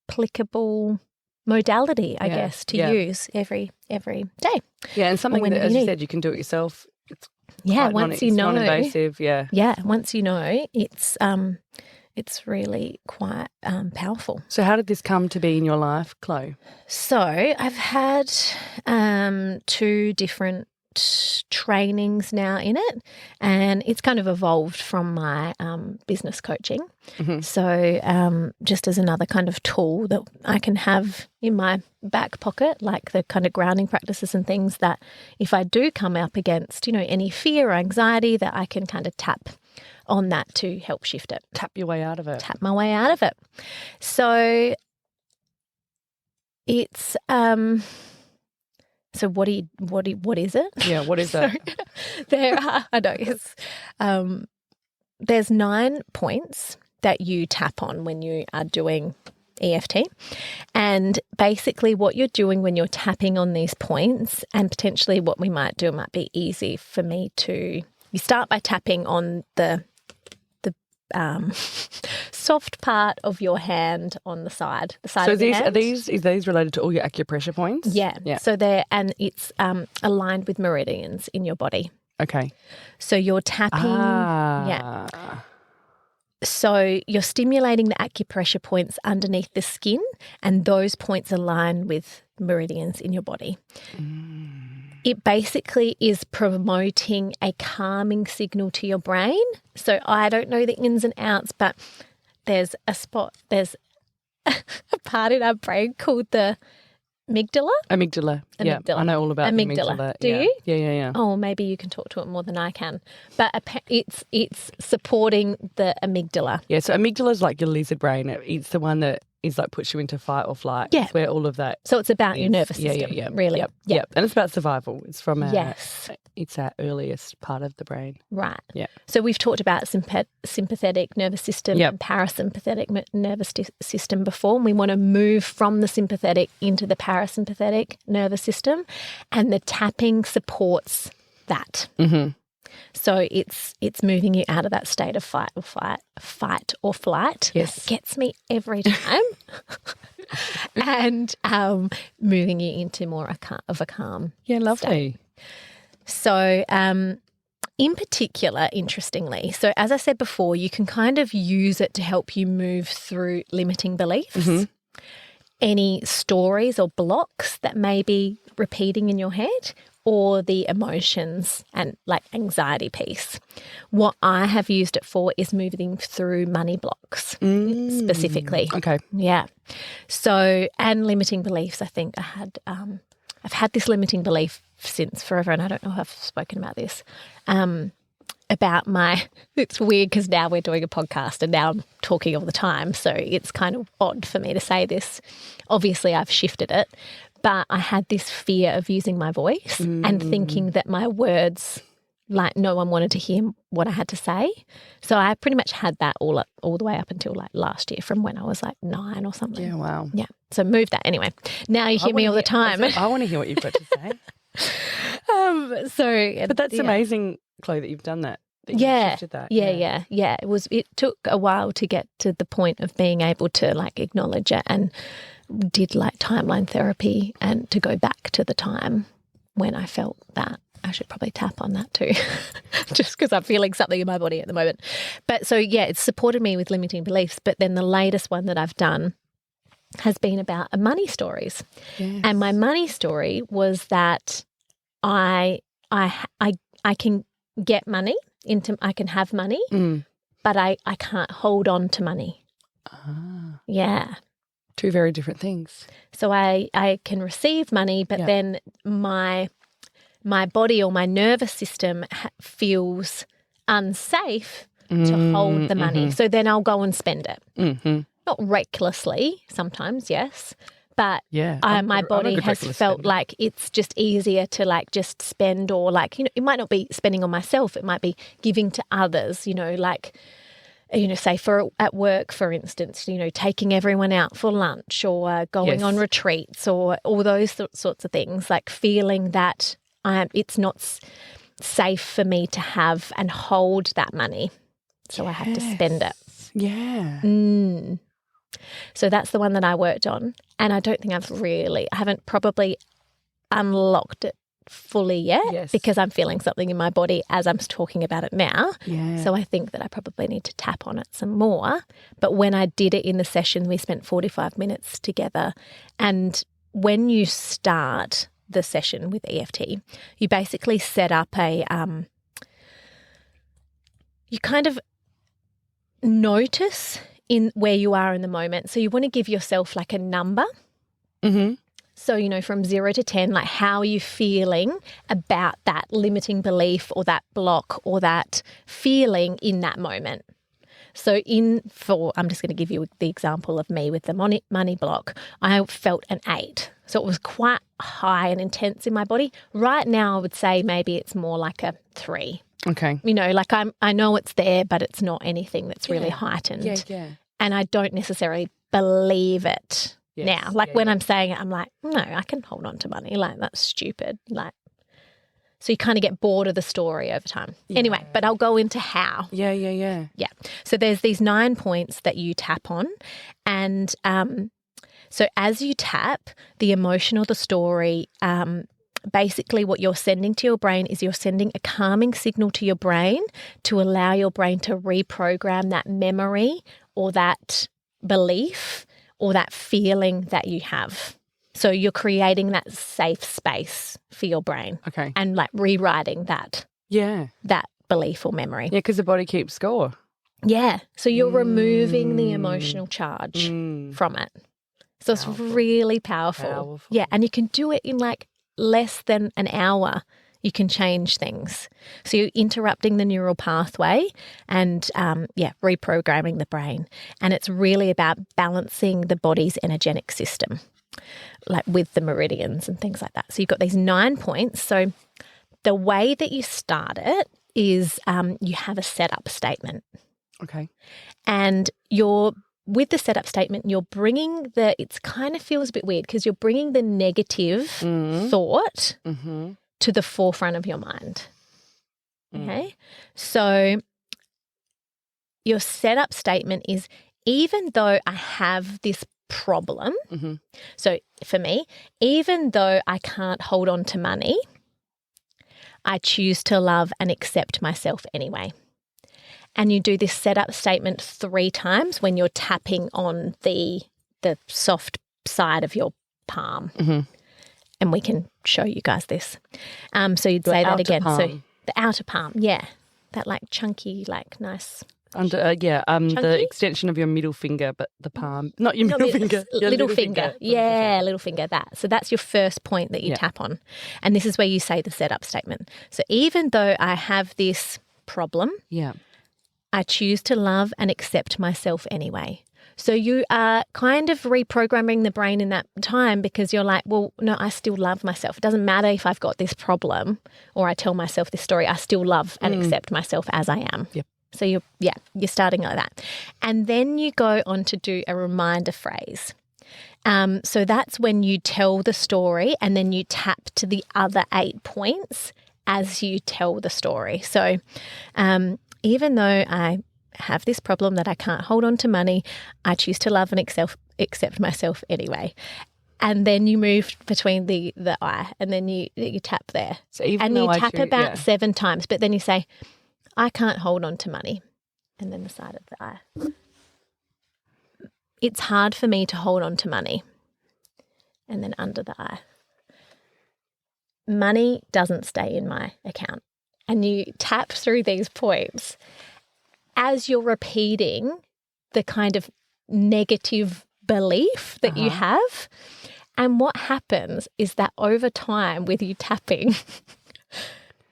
Speaker 1: applicable modality, I guess, to use every day.
Speaker 3: Yeah, and something that, as you said, you can do it yourself.
Speaker 1: Once you know,
Speaker 3: non-invasive.
Speaker 1: Once you know, it's really quite powerful.
Speaker 3: So how did this come to be in your life, Chloe?
Speaker 1: So I've had 2 different trainings now in it, and it's kind of evolved from my business coaching. So just as another kind of tool that I can have in my back pocket, like the kind of grounding practices and things that if I do come up against, any fear or anxiety, that I can kind of tap on that to help shift it.
Speaker 3: Tap your way out of it.
Speaker 1: Tap my way out of it. So it's so what is it?
Speaker 3: Yeah, what is that?
Speaker 1: There are, I know, there's 9 points that you tap on when you are doing EFT. And basically what you're doing when you're tapping on these points, and potentially what we might do, it might be easy for me to, you start by tapping on the soft part of your hand on the side. The side
Speaker 3: so
Speaker 1: of your hand.
Speaker 3: Is these related to all your acupressure points?
Speaker 1: Yeah. So and it's aligned with meridians in your body.
Speaker 3: Okay.
Speaker 1: So you're tapping. Yeah. So you're stimulating the acupressure points underneath the skin, and those points align with meridians in your body. It basically is promoting a calming signal to your brain. So I don't know the ins and outs, but there's a part in our brain called the amygdala.
Speaker 3: Amygdala. Yeah, I know all about amygdala.
Speaker 1: Do you?
Speaker 3: Yeah.
Speaker 1: Oh, maybe you can talk to it more than I can. But it's supporting the amygdala.
Speaker 3: Yeah, so amygdala is like your lizard brain. It's the one that is like puts you into fight or flight.
Speaker 1: Yeah.
Speaker 3: It's where all of that
Speaker 1: So it's about your nervous system, really.
Speaker 3: Yep. And it's about survival. It's from
Speaker 1: yes.
Speaker 3: It's our earliest part of the brain.
Speaker 1: Right.
Speaker 3: Yeah.
Speaker 1: So we've talked about sympathetic nervous system and parasympathetic nervous system before, and we want to move from the sympathetic into the parasympathetic nervous system, and the tapping supports that. So it's moving you out of that state of fight or flight.
Speaker 3: Yes.
Speaker 1: That gets me every time. And moving you into more of a calm.
Speaker 3: Yeah, lovely.
Speaker 1: State. So in particular, interestingly, so as I said before, you can kind of use it to help you move through limiting beliefs, any stories or blocks that may be repeating in your head, or the emotions and like anxiety piece. What I have used it for is moving through money blocks specifically.
Speaker 3: Okay.
Speaker 1: Yeah. So, and limiting beliefs, I think I've had this limiting belief since forever, and I don't know if I've spoken about this, about it's weird because now we're doing a podcast and now I'm talking all the time, so it's kind of odd for me to say this. Obviously, I've shifted it, but I had this fear of using my voice and thinking that my words, like no one wanted to hear what I had to say. So I pretty much had that all the way up until like last year, from when I was like 9 or something.
Speaker 3: Yeah, wow.
Speaker 1: Yeah. So moved that anyway. Now you hear me all the time.
Speaker 3: I want to hear what you've got to say. But that's amazing, Chloe, that you've done that. You've shifted that.
Speaker 1: Yeah. It took a while to get to the point of being able to like acknowledge it, and did like timeline therapy, and to go back to the time when I felt that. I should probably tap on that too, just because I'm feeling something in my body at the moment. But so, it's supported me with limiting beliefs. But then the latest one that I've done has been about money stories. Yes. And my money story was that I can get money I can have money, but I can't hold on to money. Yeah.
Speaker 3: Two very different things.
Speaker 1: So I can receive money, but then my body or my nervous system feels unsafe to hold the money. So then I'll go and spend it. Not recklessly sometimes, yes. But my body has felt like it's just easier to like just spend, or like, you know, it might not be spending on myself. It might be giving to others, you know, like, you know, say at work, for instance, you know, taking everyone out for lunch or going on retreats or all those sorts of things, like feeling that it's not safe for me to have and hold that money. So I have to spend it.
Speaker 3: Yeah.
Speaker 1: So that's the one that I worked on. And I don't think I haven't probably unlocked it fully yet because I'm feeling something in my body as I'm talking about it now.
Speaker 3: Yeah.
Speaker 1: So I think that I probably need to tap on it some more. But when I did it in the session, we spent 45 minutes together. And when you start the session with EFT, you basically set up you kind of notice in where you are in the moment. So you want to give yourself like a number. So, you know, from 0 to 10, like how are you feeling about that limiting belief or that block or that feeling in that moment? So I'm just going to give you the example of me with the money block. I felt an 8. So it was quite high and intense in my body. Right now I would say maybe it's more like a 3.
Speaker 3: Okay.
Speaker 1: You know, like I know it's there, but it's not anything that's really heightened.
Speaker 3: Yeah.
Speaker 1: And I don't necessarily believe it now. Like when I'm saying it, I'm like, no, I can hold on to money. Like that's stupid. Like, so you kind of get bored of the story over time. Yeah. Anyway, but I'll go into how.
Speaker 3: Yeah.
Speaker 1: So there's these 9 points that you tap on. And so as you tap, the emotion or the story, basically what you're sending to your brain is you're sending a calming signal to your brain to allow your brain to reprogram that memory or that belief or that feeling that you have. So you're creating that safe space for your brain.
Speaker 3: Okay. And
Speaker 1: like rewriting that.
Speaker 3: Yeah.
Speaker 1: That belief or memory.
Speaker 3: Yeah, because the body keeps score.
Speaker 1: Yeah. So you're removing the emotional charge from it. So it's really powerful. Yeah. And you can do it in like less than an hour. You can change things. So you're interrupting the neural pathway and, reprogramming the brain. And it's really about balancing the body's energetic system, like with the meridians and things like that. So you've got these 9 points. So the way that you start it is you have a setup statement.
Speaker 3: Okay.
Speaker 1: And with the setup statement, you're bringing it kind of feels a bit weird because you're bringing the negative thought to the forefront of your mind. Okay. So your setup statement is, even though I have this problem, so for me, even though I can't hold on to money, I choose to love and accept myself anyway. And you do this setup statement 3 times when you're tapping on the soft side of your palm. And we can show you guys this. So you'd say that again.
Speaker 3: Palm.
Speaker 1: So the outer palm, yeah. That like chunky, like nice.
Speaker 3: The extension of your middle finger, but the palm, not your middle finger. Your
Speaker 1: little finger. Yeah, little finger, that. So that's your first point that you tap on. And this is where you say the setup statement. So even though I have this problem, I choose to love and accept myself anyway. So you are kind of reprogramming the brain in that time because you're like, well, no, I still love myself. It doesn't matter if I've got this problem or I tell myself this story. I still love and accept myself as I am.
Speaker 3: Yep.
Speaker 1: So you're starting like that. And then you go on to do a reminder phrase. So that's when you tell the story and then you tap to the other 8 points as you tell the story. So even though I have this problem that I can't hold on to money, I choose to love and accept myself anyway. And then you move between the eye and then you tap there.
Speaker 3: So even
Speaker 1: and
Speaker 3: though
Speaker 1: you tap about 7 times, but then you say, I can't hold on to money. And then the side of the eye. It's hard for me to hold on to money. And then under the eye. Money doesn't stay in my account. and you tap through these points as you're repeating the kind of negative belief that you have. And what happens is that over time with you tapping,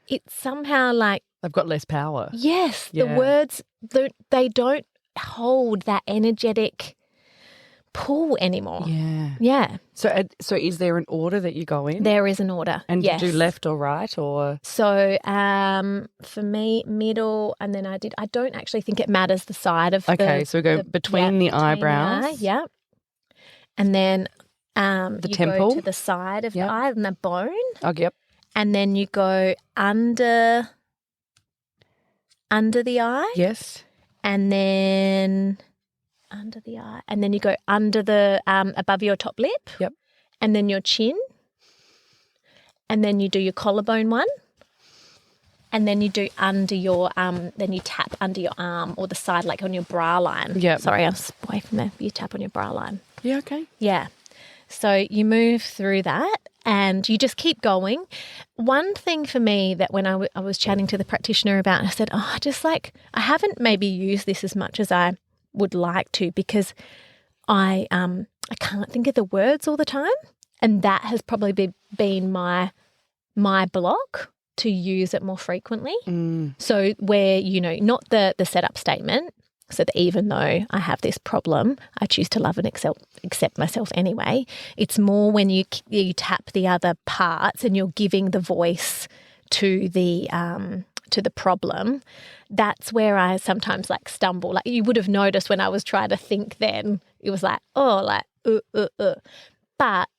Speaker 1: it's somehow like...
Speaker 3: They've got less power.
Speaker 1: Yes, the words, they don't hold that energetic pull anymore.
Speaker 3: Yeah.
Speaker 1: Yeah.
Speaker 3: So is there an order that you go in?
Speaker 1: There is an order.
Speaker 3: And
Speaker 1: yes.
Speaker 3: do you do left or right or?
Speaker 1: So for me, middle, and then I don't actually think it matters the side of
Speaker 3: Okay, so we go between the eyebrows.
Speaker 1: Yeah. And then
Speaker 3: the
Speaker 1: you
Speaker 3: temple.
Speaker 1: go to the side of the eye and the bone.
Speaker 3: Oh, yep.
Speaker 1: And then you go under the eye.
Speaker 3: Yes.
Speaker 1: And then under the eye. And then you go under the above your top lip.
Speaker 3: Yep.
Speaker 1: And then your chin. And then you do your collarbone one. And then you do under your then you tap under your arm or the side, like on your bra line.
Speaker 3: Yeah.
Speaker 1: Sorry, I was away from there. You tap on your bra line.
Speaker 3: Yeah, okay.
Speaker 1: Yeah. So you move through that and you just keep going. One thing for me that when I was chatting to the practitioner about, I said, I haven't maybe used this as much as I would like to because I can't think of the words all the time. And that has probably been my block to use it more frequently. So where, not the setup statement, so that even though I have this problem, I choose to love and accept myself anyway. It's more when you tap the other parts and you're giving the voice to the problem. That's where I sometimes stumble. Like you would have noticed when I was trying to think then, it was But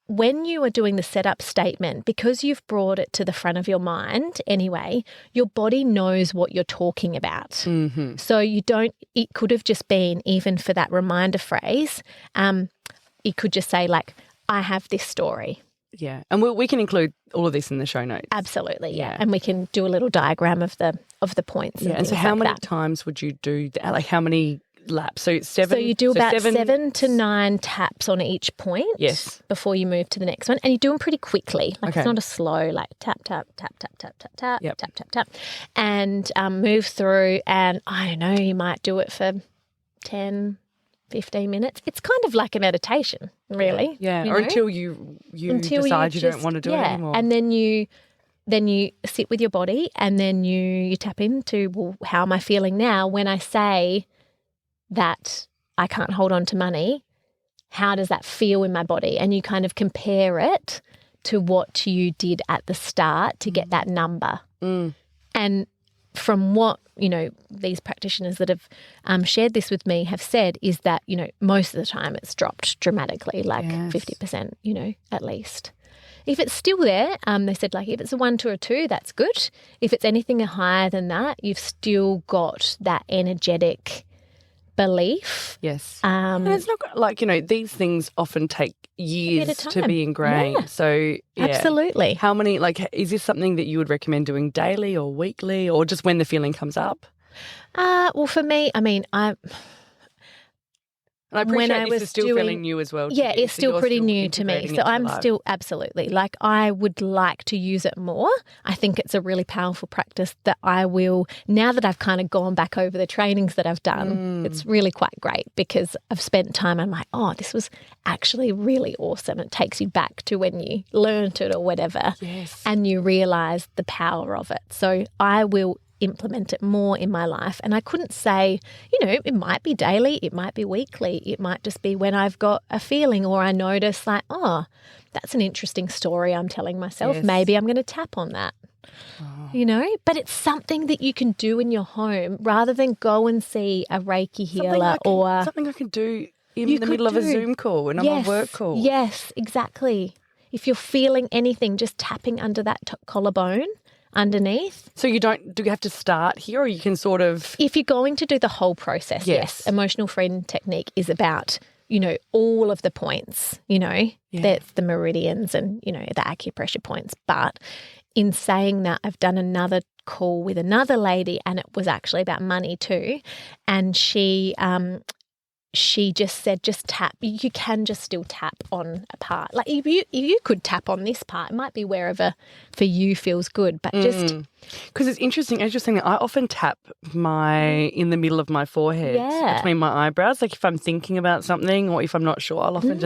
Speaker 1: when you are doing the setup statement, because you've brought it to the front of your mind anyway, your body knows what you're talking about. Mm-hmm. So it could have just been, even for that reminder phrase, it could just say I have this story.
Speaker 3: Yeah. And we can include all of this in the show notes.
Speaker 1: Absolutely, yeah. And we can do a little diagram of the points.
Speaker 3: Yeah. And so how many times would you do that? Like how many laps? So it's 7.
Speaker 1: So you do about 7 to 9 taps on each point.
Speaker 3: Yes.
Speaker 1: Before you move to the next one, and you do them pretty quickly. It's not a slow tap tap tap tap tap tap tap
Speaker 3: yep.
Speaker 1: tap tap tap, and move through. And I don't know, you might do it for 10, 15 minutes. It's kind of like a meditation, really.
Speaker 3: Yeah. Or until you decide you don't want to do it anymore.
Speaker 1: And then you sit with your body, and then you tap into, well, how am I feeling now when I say that I can't hold on to money? How does that feel in my body? And you kind of compare it to what you did at the start to get that number. And from what, these practitioners that have shared this with me have said is that, most of the time it's dropped dramatically, 50%, at least. If it's still there, they said if it's a 1, 2 or 2, that's good. If it's anything higher than that, you've still got that energetic belief.
Speaker 3: Yes. And it's not these things often take years to be ingrained. Yeah. So,
Speaker 1: absolutely.
Speaker 3: How many, is this something that you would recommend doing daily or weekly or just when the feeling comes up?
Speaker 1: Well, for me,
Speaker 3: And I appreciate this is still fairly new as well.
Speaker 1: Yeah, it's still pretty new to me. So I'm still absolutely I would like to use it more. I think it's a really powerful practice that I will, now that I've kind of gone back over the trainings that I've done, it's really quite great because I've spent time, I'm like, this was actually really awesome. It takes you back to when you learned it or whatever.
Speaker 3: Yes.
Speaker 1: And you realise the power of it. So I will implement it more in my life. And I couldn't say, it might be daily, it might be weekly, it might just be when I've got a feeling or I notice that's an interesting story I'm telling myself. Yes. Maybe I'm going to tap on that. But it's something that you can do in your home rather than go and see a Reiki healer or
Speaker 3: something I can do in the middle of a Zoom call when I'm on a work call.
Speaker 1: Yes, exactly. If you're feeling anything, just tapping under that collarbone underneath.
Speaker 3: So do you have to start here or you can sort of... If
Speaker 1: you're going to do the whole process, yes. Emotional freedom technique is about, all of the points, that's the meridians and, the acupressure points. But in saying that, I've done another call with another lady and it was actually about money too. And she she just said, just tap. You can just still tap on a part. Like if you could tap on this part, it might be wherever for you feels good, but just.
Speaker 3: Because it's interesting, as you're saying, I often tap in the middle of my forehead between my eyebrows. Like if I'm thinking about something or if I'm not sure, I'll often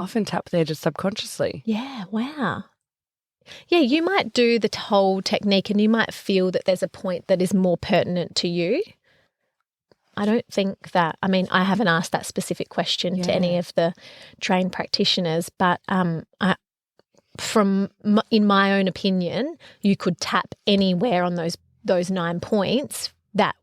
Speaker 3: often tap there just subconsciously.
Speaker 1: Yeah, wow. Yeah, you might do the whole technique and you might feel that there's a point that is more pertinent to you. I don't think that, I mean, I haven't asked that specific question to any of the trained practitioners, but in my own opinion, you could tap anywhere on those 9 points that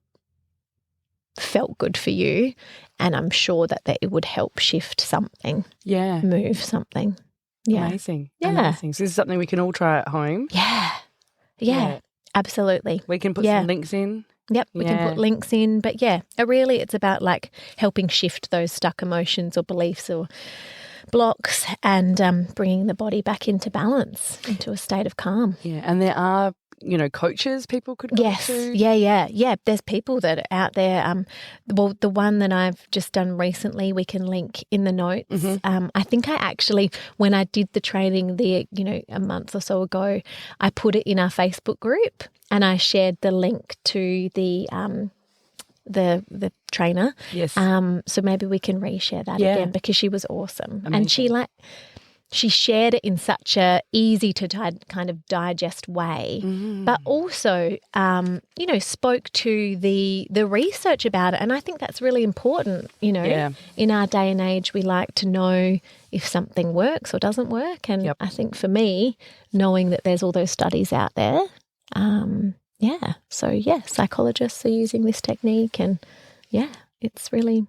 Speaker 1: felt good for you, and I'm sure that it would help shift something, move something. Yeah.
Speaker 3: Amazing. So this is something we can all try at home.
Speaker 1: Yeah, absolutely.
Speaker 3: We can put some links in.
Speaker 1: Yep, we can put links in. But really it's about like helping shift those stuck emotions or beliefs or blocks and bringing the body back into balance, into a state of calm.
Speaker 3: Yeah, and there are, coaches people could go to.
Speaker 1: Yeah. There's people that are out there. Well, the one that I've just done recently, we can link in the notes.
Speaker 3: Mm-hmm.
Speaker 1: I think I actually, when I did the training a month or so ago, I put it in our Facebook group and I shared the link to the trainer.
Speaker 3: Yes.
Speaker 1: So maybe we can reshare that again because she was awesome.
Speaker 3: Amazing.
Speaker 1: And she shared it in such a easy to kind of digest way, but also, spoke to the research about it. And I think that's really important, in our day and age, we like to know if something works or doesn't work. And I think for me, knowing that there's all those studies out there, psychologists are using this technique and it's really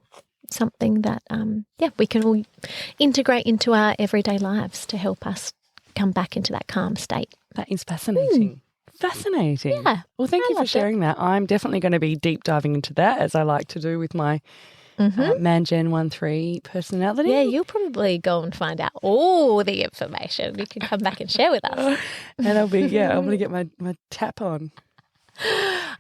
Speaker 1: something that, we can all integrate into our everyday lives to help us come back into that calm state.
Speaker 3: That is fascinating. Fascinating.
Speaker 1: Yeah.
Speaker 3: Well, thank you for sharing that. I'm definitely going to be deep diving into that, as I like to do with my Man-Gen 1-3 personality.
Speaker 1: Yeah, you'll probably go and find out all the information. You can come back and share with us.
Speaker 3: And I'm going to get my tap on.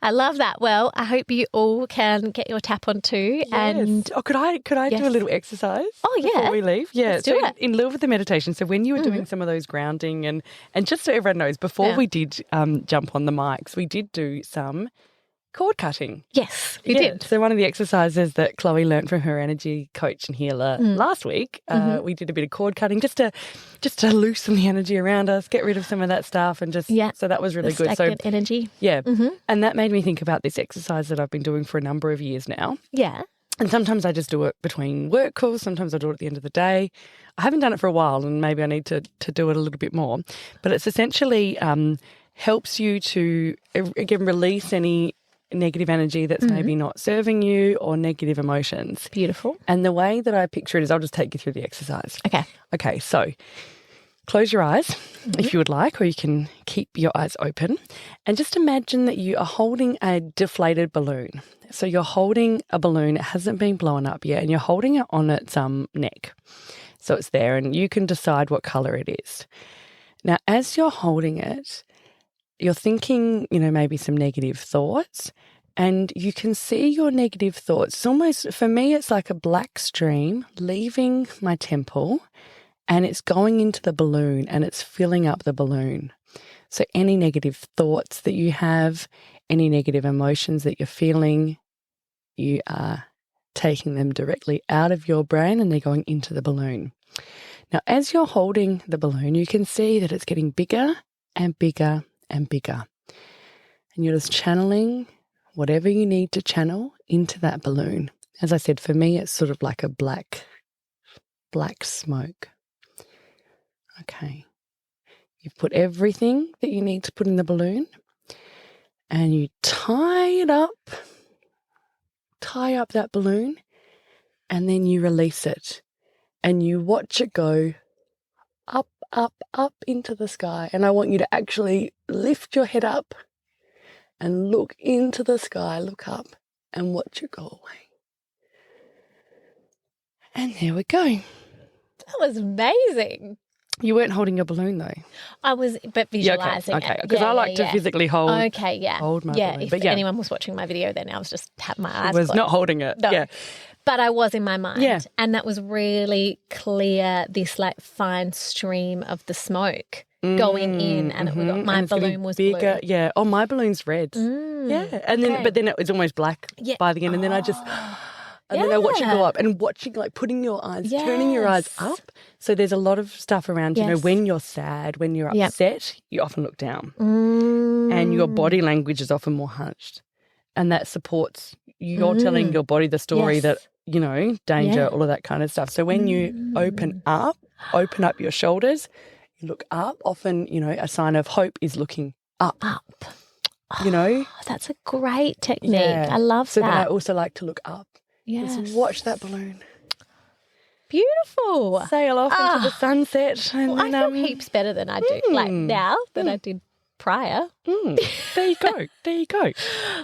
Speaker 1: I love that. Well, I hope you all can get your tap on too.
Speaker 3: Yes.
Speaker 1: And
Speaker 3: could I do a little exercise?
Speaker 1: Oh yeah,
Speaker 3: before we leave. Yeah,
Speaker 1: let's do it.
Speaker 3: In lieu of the meditation. So when you were doing some of those grounding and just so everyone knows, before we did jump on the mics, we did do some cord cutting.
Speaker 1: Yes, we did.
Speaker 3: So one of the exercises that Chloe learnt from her energy coach and healer last week, we did a bit of cord cutting just to loosen the energy around us, get rid of some of that stuff, and so that was really good.
Speaker 1: Stagnant energy.
Speaker 3: Yeah, and that made me think about this exercise that I've been doing for a number of years now.
Speaker 1: Yeah.
Speaker 3: And sometimes I just do it between work calls. Sometimes I do it at the end of the day. I haven't done it for a while, and maybe I need to do it a little bit more. But it's essentially helps you to again release any negative energy that's maybe not serving you or negative emotions.
Speaker 1: Beautiful.
Speaker 3: And the way that I picture it is I'll just take you through the exercise. Okay, so close your eyes if you would like, or you can keep your eyes open and just imagine that you are holding a deflated balloon. So you're holding a balloon, it hasn't been blown up yet, and you're holding it on its neck. So it's there and you can decide what colour it is. Now, as you're holding it, you're thinking, maybe some negative thoughts, and you can see your negative thoughts. It's almost, for me, it's like a black stream leaving my temple and it's going into the balloon and it's filling up the balloon. So any negative thoughts that you have, any negative emotions that you're feeling, you are taking them directly out of your brain and they're going into the balloon. Now, as you're holding the balloon, you can see that it's getting bigger and bigger and bigger. And you're just channeling whatever you need to channel into that balloon. As I said, for me, it's sort of like a black smoke. Okay. You've put everything that you need to put in the balloon and you tie up that balloon, and then you release it and you watch it go up, up, up into the sky. And I want you to actually lift your head up and look into the sky, look up and watch it go away. And there we go.
Speaker 1: That was amazing.
Speaker 3: You weren't holding your balloon though.
Speaker 1: I was, but visualising
Speaker 3: it. Okay, because I like to physically hold my balloon.
Speaker 1: If anyone was watching my video then I was just tapping my eyes.
Speaker 3: I was not holding it.
Speaker 1: No.
Speaker 3: Yeah.
Speaker 1: But I was in my mind.
Speaker 3: Yeah.
Speaker 1: And that was really clear, this like fine stream of the smoke going in, and my balloon was
Speaker 3: bigger.
Speaker 1: blue.
Speaker 3: Yeah. Oh, my balloon's red. Yeah. And then it was almost black by the end. And then I just, and then I watch it go up and watching, like putting your eyes, turning your eyes up. So there's a lot of stuff around, you know, when you're sad, when you're upset, you often look down. And your body language is often more hunched. And that supports, you're telling your body the story that, you know, danger, all of that kind of stuff. So when you open up your shoulders, you look up, often, you know, a sign of hope is looking up. You know?
Speaker 1: Oh, that's a great technique. I love
Speaker 3: so
Speaker 1: that.
Speaker 3: So then I also like to look up.
Speaker 1: Yes.
Speaker 3: Just watch that balloon.
Speaker 1: Beautiful.
Speaker 3: Sail off into the sunset. And
Speaker 1: well, I feel heaps better than I do, like now than I did prior.
Speaker 3: There you go. There you go.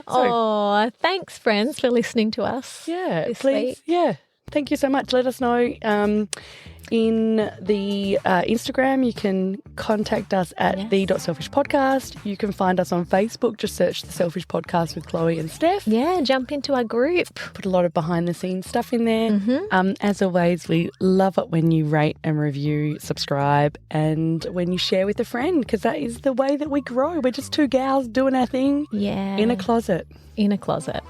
Speaker 1: So, thanks, friends, for listening to us.
Speaker 3: Yeah,
Speaker 1: this
Speaker 3: please.
Speaker 1: Week.
Speaker 3: Yeah. Thank you so much. Let us know in the Instagram. You can contact us at the.selfishpodcast. You can find us on Facebook. Just search The Selfish Podcast with Chloe and Steph.
Speaker 1: Yeah, jump into our group.
Speaker 3: Put a lot of behind-the-scenes stuff in there. As always, we love it when you rate and review, subscribe, and when you share with a friend, because that is the way that we grow. We're just two gals doing our thing in a closet.
Speaker 1: In a closet.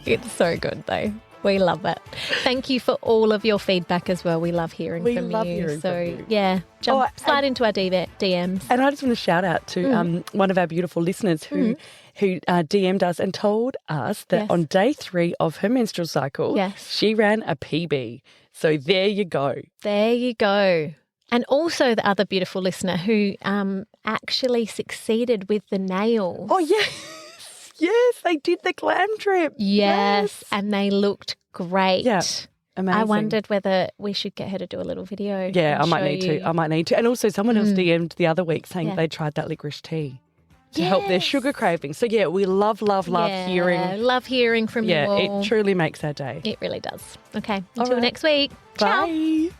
Speaker 1: It's so good, though. We love it. Thank you for all of your feedback as well. We love hearing from you.
Speaker 3: We love hearing from you.
Speaker 1: Yeah, slide into our DMs.
Speaker 3: And I just want to shout out to one of our beautiful listeners who DM'd us and told us that on day 3 of her menstrual cycle, she ran a PB. So there you go.
Speaker 1: There you go. And also the other beautiful listener who actually succeeded with the nails.
Speaker 3: Oh, yeah. Yes, they did the glam trip.
Speaker 1: Yes, and they looked great.
Speaker 3: Yeah, amazing.
Speaker 1: I wondered whether we should get her to do a little video.
Speaker 3: Yeah, I might need to. And also someone else DM'd the other week saying they tried that licorice tea to help their sugar craving. So, yeah, we love hearing.
Speaker 1: Love hearing from you all.
Speaker 3: Yeah, it truly makes our day.
Speaker 1: It really does. Okay, until next week.
Speaker 3: Bye.
Speaker 1: Ciao.